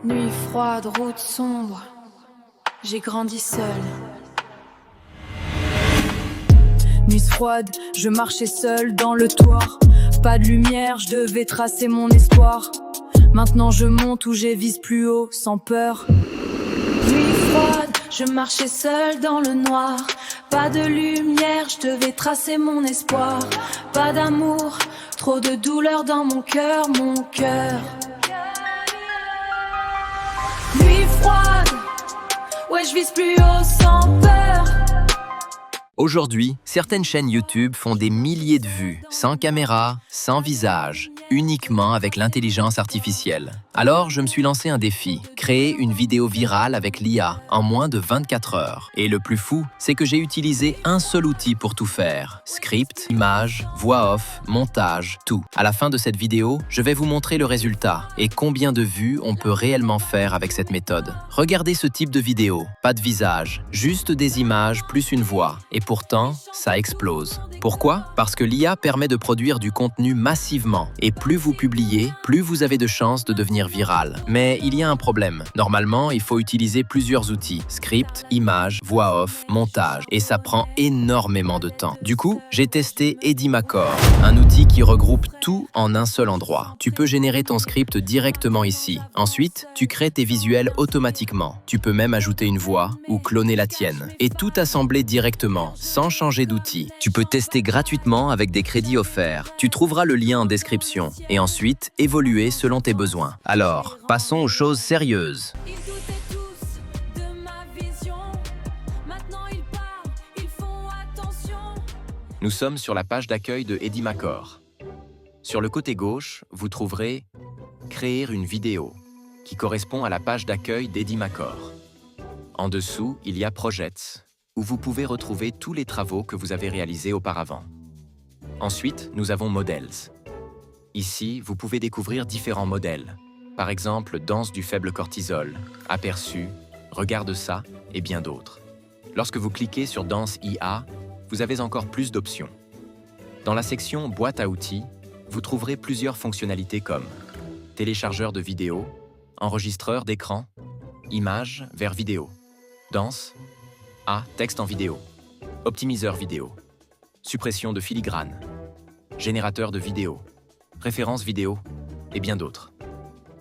Nuit froide, route sombre, j'ai grandi seul. Nuit froide, je marchais seul dans le toit. Pas de lumière, je devais tracer mon espoir. Maintenant je monte où j'ai vise plus haut, sans peur. Nuit froide, je marchais seul dans le noir. Pas de lumière, je devais tracer mon espoir. Pas d'amour, trop de douleur dans mon cœur, mon cœur. Nuit froide, ouais je vise plus haut sans peur. Aujourd'hui, certaines chaînes YouTube font des milliers de vues, sans caméra, sans visage, uniquement avec l'intelligence artificielle. Alors, je me suis lancé un défi, créer une vidéo virale avec l'IA en moins de 24 heures. Et le plus fou, c'est que j'ai utilisé un seul outil pour tout faire. Script, images, voix off, montage, tout. À la fin de cette vidéo, je vais vous montrer le résultat et combien de vues on peut réellement faire avec cette méthode. Regardez ce type de vidéo, pas de visage, juste des images plus une voix. Et pourtant, ça explose. Pourquoi? Parce que l'IA permet de produire du contenu massivement. Et plus vous publiez, plus vous avez de chances de devenir viral. Mais il y a un problème. Normalement, il faut utiliser plusieurs outils. Script, images, voix off, montage. Et ça prend énormément de temps. Du coup, j'ai testé Edimacore, un outil qui regroupe tout en un seul endroit. Tu peux générer ton script directement ici. Ensuite, tu crées tes visuels automatiquement. Tu peux même ajouter une voix ou cloner la tienne. Et tout assembler directement, sans changer d'outil. Tu peux tester gratuitement avec des crédits offerts. Tu trouveras le lien en description. Et ensuite, évoluer selon tes besoins. Alors, passons aux choses sérieuses. Ils doutaient tous de ma vision. Maintenant ils parlent, ils font attention. Nous sommes sur la page d'accueil de Edimacore. Sur le côté gauche, vous trouverez « Créer une vidéo » qui correspond à la page d'accueil d'Edimacore. En dessous, il y a « Projects » où vous pouvez retrouver tous les travaux que vous avez réalisés auparavant. Ensuite, nous avons « Models ». Ici, vous pouvez découvrir différents modèles. Par exemple, danse du faible cortisol, aperçu, regarde ça et bien d'autres. Lorsque vous cliquez sur danse IA, vous avez encore plus d'options. Dans la section boîte à outils, vous trouverez plusieurs fonctionnalités comme téléchargeur de vidéo, enregistreur d'écran, image vers vidéo, danse, texte en vidéo, optimiseur vidéo, suppression de filigrane, générateur de vidéo, référence vidéo et bien d'autres.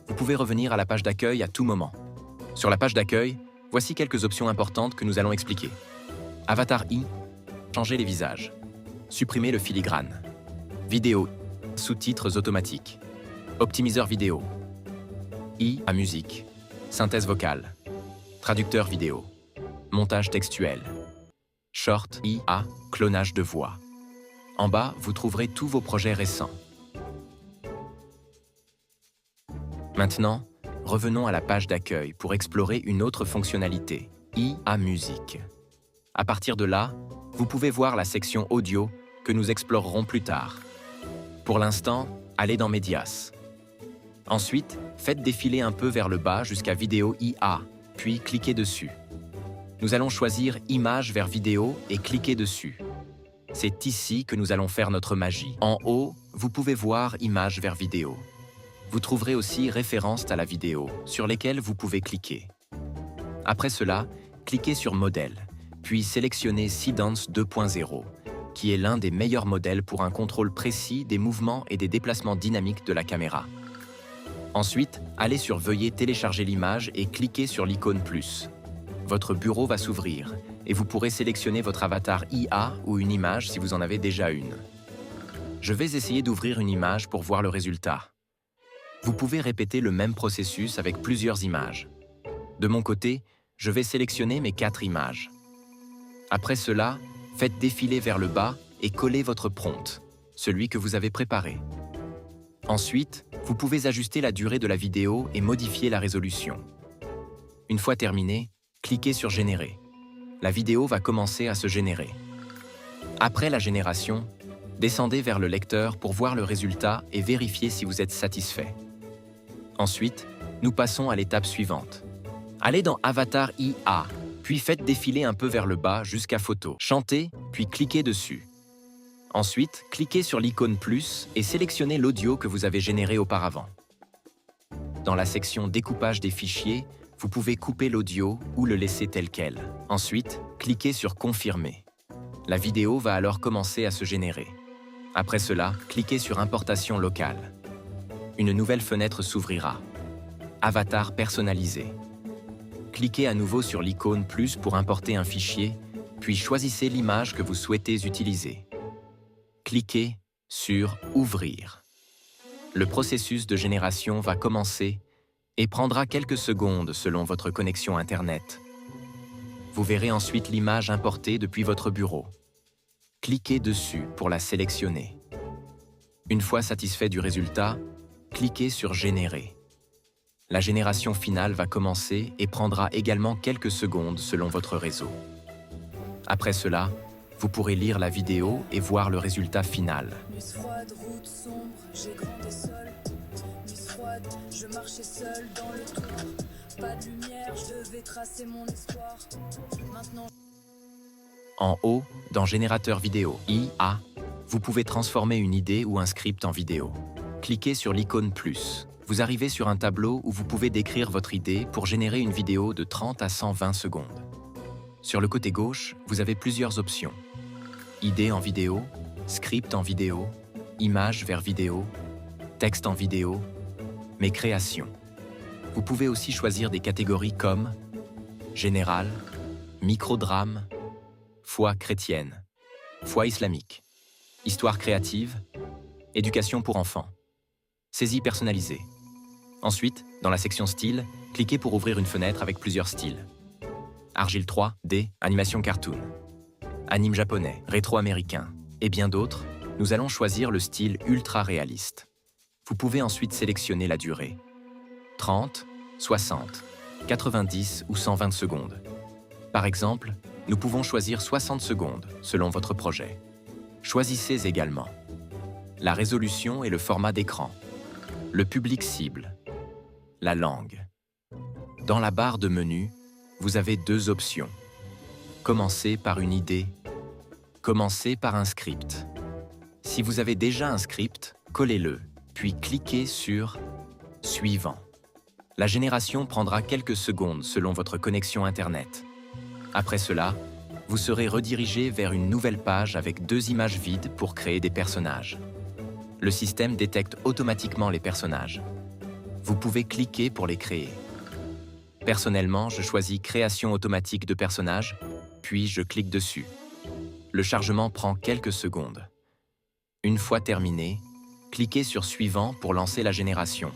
Vous pouvez revenir à la page d'accueil à tout moment. Sur la page d'accueil, voici quelques options importantes que nous allons expliquer. Avatar I, changer les visages. Supprimer le filigrane. Vidéo, sous-titres automatiques. Optimiseur vidéo. IA musique. Synthèse vocale. Traducteur vidéo. Montage textuel. Short IA, clonage de voix. En bas, vous trouverez tous vos projets récents. Maintenant, revenons à la page d'accueil pour explorer une autre fonctionnalité, IA Musique. À partir de là, vous pouvez voir la section audio que nous explorerons plus tard. Pour l'instant, allez dans Medias. Ensuite, faites défiler un peu vers le bas jusqu'à Vidéo IA, puis cliquez dessus. Nous allons choisir Image vers vidéo et cliquer dessus. C'est ici que nous allons faire notre magie. En haut, vous pouvez voir Image vers vidéo. Vous trouverez aussi Références à la vidéo, sur lesquelles vous pouvez cliquer. Après cela, cliquez sur Modèle, puis sélectionnez Seedance 2.0, qui est l'un des meilleurs modèles pour un contrôle précis des mouvements et des déplacements dynamiques de la caméra. Ensuite, allez sur Veuillez télécharger l'image et cliquez sur l'icône plus. Votre bureau va s'ouvrir et vous pourrez sélectionner votre avatar IA ou une image si vous en avez déjà une. Je vais essayer d'ouvrir une image pour voir le résultat. Vous pouvez répéter le même processus avec plusieurs images. De mon côté, je vais sélectionner mes 4 images. Après cela, faites défiler vers le bas et collez votre prompt, celui que vous avez préparé. Ensuite, vous pouvez ajuster la durée de la vidéo et modifier la résolution. Une fois terminé, cliquez sur Générer. La vidéo va commencer à se générer. Après la génération, descendez vers le lecteur pour voir le résultat et vérifier si vous êtes satisfait. Ensuite, nous passons à l'étape suivante. Allez dans Avatar IA, puis faites défiler un peu vers le bas jusqu'à Photo. Chantez, puis cliquez dessus. Ensuite, cliquez sur l'icône plus et sélectionnez l'audio que vous avez généré auparavant. dans la section découpage des fichiers, vous pouvez couper l'audio ou le laisser tel quel. Ensuite, cliquez sur confirmer. La vidéo va alors commencer à se générer. Après cela, cliquez sur importation locale. Une nouvelle fenêtre s'ouvrira. Avatar personnalisé. Cliquez à nouveau sur l'icône plus pour importer un fichier, puis choisissez l'image que vous souhaitez utiliser. Cliquez sur Ouvrir. Le processus de génération va commencer et prendra quelques secondes selon votre connexion Internet. Vous verrez ensuite l'image importée depuis votre bureau. Cliquez dessus pour la sélectionner. Une fois satisfait du résultat, cliquez sur Générer. La génération finale va commencer et prendra également quelques secondes selon votre réseau. Après cela, vous pourrez lire la vidéo et voir le résultat final. Nuit froide, route sombre, j'ai grandi seul. Nuit froide, je marchais seul dans le tour. Pas de lumière, je devais tracer mon espoir. Maintenant... En haut, dans Générateur vidéo, IA, vous pouvez transformer une idée ou un script en vidéo. Cliquez sur l'icône plus. Vous arrivez sur un tableau où vous pouvez décrire votre idée pour générer une vidéo de 30 à 120 secondes. Sur le côté gauche, vous avez plusieurs options. Idée en vidéo, script en vidéo, image vers vidéo, texte en vidéo, mes créations. Vous pouvez aussi choisir des catégories comme général, microdrame, foi chrétienne, foi islamique, histoire créative, éducation pour enfants, saisie personnalisée. Ensuite, dans la section style, cliquez pour ouvrir une fenêtre avec plusieurs styles. Argile 3D, animation cartoon, anime japonais, rétro-américain et bien d'autres, nous allons choisir le style ultra réaliste. Vous pouvez ensuite sélectionner la durée. 30, 60, 90 ou 120 secondes. Par exemple, nous pouvons choisir 60 secondes selon votre projet. Choisissez également la résolution et le format d'écran, le public cible, la langue. Dans la barre de menu, vous avez deux options. Commencez par une idée, commencez par un script. Si vous avez déjà un script, collez-le, puis cliquez sur « Suivant ». La génération prendra quelques secondes selon votre connexion Internet. Après cela, vous serez redirigé vers une nouvelle page avec deux images vides pour créer des personnages. Le système détecte automatiquement les personnages. Vous pouvez cliquer pour les créer. Personnellement, je choisis Création automatique de personnages, puis je clique dessus. Le chargement prend quelques secondes. Une fois terminé, cliquez sur Suivant pour lancer la génération.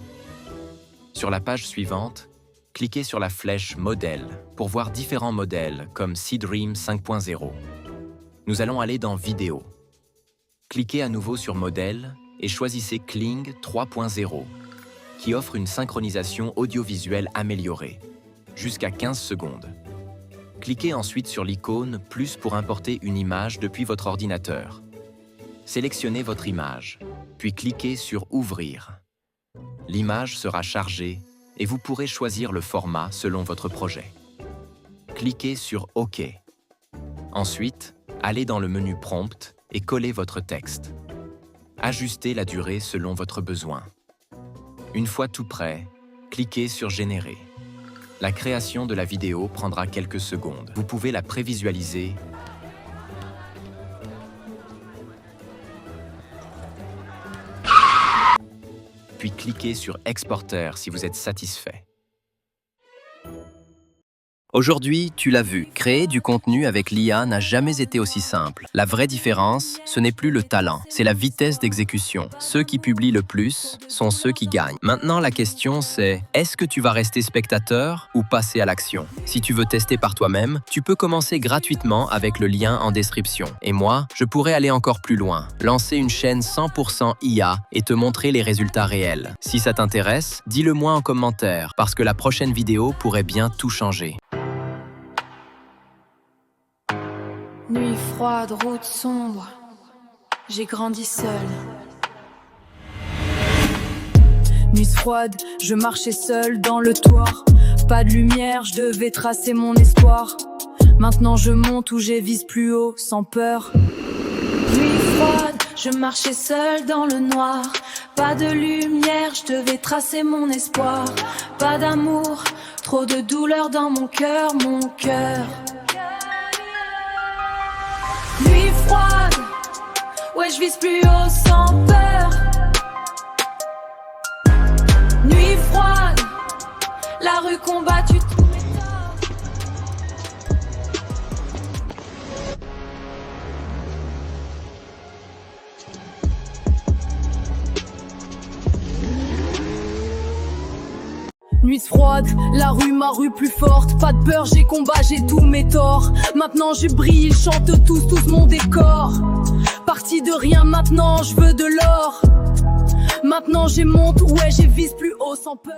Sur la page suivante, cliquez sur la flèche Modèle pour voir différents modèles comme Seedream 5.0. Nous allons aller dans Vidéo. Cliquez à nouveau sur Modèle et choisissez Kling 3.0 qui offre une synchronisation audiovisuelle améliorée, jusqu'à 15 secondes. Cliquez ensuite sur l'icône Plus pour importer une image depuis votre ordinateur. Sélectionnez votre image, puis cliquez sur Ouvrir. L'image sera chargée et vous pourrez choisir le format selon votre projet. Cliquez sur OK. Ensuite, allez dans le menu Prompt et collez votre texte. Ajustez la durée selon votre besoin. Une fois tout prêt, cliquez sur Générer. La création de la vidéo prendra quelques secondes. Vous pouvez la prévisualiser puis cliquez sur Exporter si vous êtes satisfait. Aujourd'hui, tu l'as vu, créer du contenu avec l'IA n'a jamais été aussi simple. La vraie différence, ce n'est plus le talent, c'est la vitesse d'exécution. Ceux qui publient le plus sont ceux qui gagnent. Maintenant, la question c'est, est-ce que tu vas rester spectateur ou passer à l'action? Si tu veux tester par toi-même, tu peux commencer gratuitement avec le lien en description. Et moi, je pourrais aller encore plus loin, lancer une chaîne 100% IA et te montrer les résultats réels. Si ça t'intéresse, dis-le moi en commentaire, parce que la prochaine vidéo pourrait bien tout changer. Nuit froide, route sombre, j'ai grandi seul. Nuit froide, je marchais seul dans le toit. Pas de lumière, je devais tracer mon espoir. Maintenant je monte où j'ai vise plus haut, sans peur. Nuit froide, je marchais seul dans le noir. Pas de lumière, je devais tracer mon espoir. Pas d'amour, trop de douleur dans mon cœur, mon cœur. Nuit froide, ouais je vise plus haut sans peur. Nuit froide, la rue combattue tous mes torts. Nuit froide, la rue, ma rue plus forte. Pas de peur, j'ai combat, j'ai tous mes torts. Maintenant je brille, ils chantent tous mon décor. Parti de rien, maintenant je veux de l'or. Maintenant j'ai monte, ouais j'ai vise plus haut sans peur.